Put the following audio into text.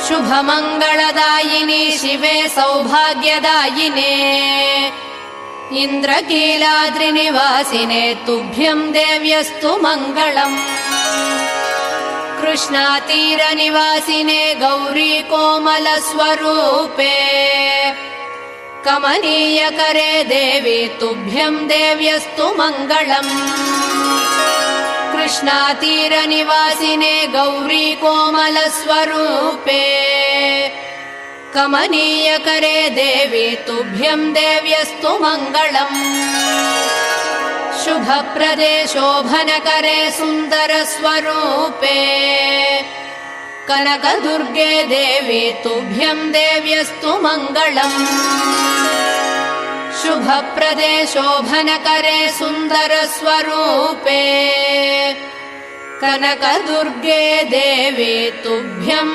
शुभमङ्गलदायिनि शिवे सौभाग्यदायिने इन्द्रकीलाद्रिनिवासिने तुभ्यं देव्यस्तु मङ्गलम् कृष्णातीरनिवासिने गौरी कोमलस्वरूपे कमनीयकरे देवी तुभ्यं देव्यस्तु मङ्गलम् कृष्णातीरनिवासिने गौरी कोमलस्वरूपे कमनीयकरे देवी तुभ्यं देव्यस्तु मङ्गलम् शुभप्रदे शोभनकरे सुन्दरस्वरूपे कनकदुर्गे देवी तुभ्यं देव्यस्तु मङ्गलम् शुभप्रदे शोभनकरे सुन्दरस्वरूपे कनकदुर्गे देवी तुभ्यं